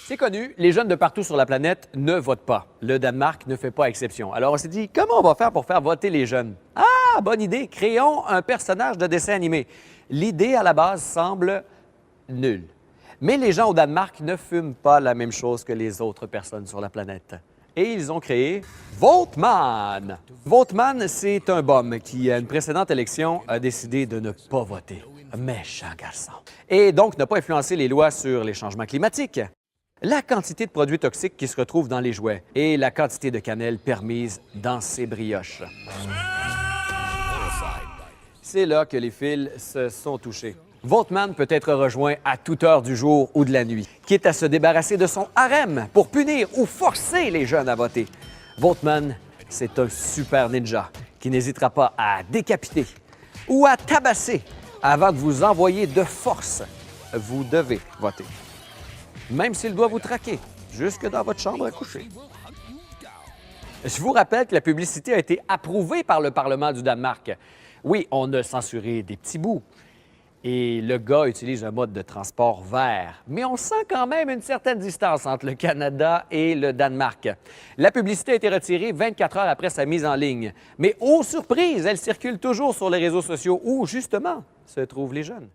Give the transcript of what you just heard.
C'est connu, les jeunes de partout sur la planète ne votent pas. Le Danemark ne fait pas exception. Alors on s'est dit, comment on va faire pour faire voter les jeunes? Ah, bonne idée, créons un personnage de dessin animé. L'idée à la base semble nulle. Mais les gens au Danemark ne fument pas la même chose que les autres personnes sur la planète. Et ils ont créé Voteman. Voteman, c'est un bum qui, à une précédente élection, a décidé de ne pas voter. Méchant garçon. Et donc n'a pas influencé les lois sur les changements climatiques. La quantité de produits toxiques qui se retrouvent dans les jouets et la quantité de cannelle permise dans ces brioches. C'est là que les fils se sont touchés. Voteman peut être rejoint à toute heure du jour ou de la nuit, quitte à se débarrasser de son harem pour punir ou forcer les jeunes à voter. Voteman, c'est un super ninja qui n'hésitera pas à décapiter ou à tabasser avant de vous envoyer de force. Vous devez voter. Même s'il doit vous traquer, jusque dans votre chambre à coucher. Je vous rappelle que la publicité a été approuvée par le Parlement du Danemark. Oui, on a censuré des petits bouts. Et le gars utilise un mode de transport vert. Mais on sent quand même une certaine distance entre le Canada et le Danemark. La publicité a été retirée 24 heures après sa mise en ligne. Mais, oh surprise, elle circule toujours sur les réseaux sociaux où, justement, se trouvent les jeunes.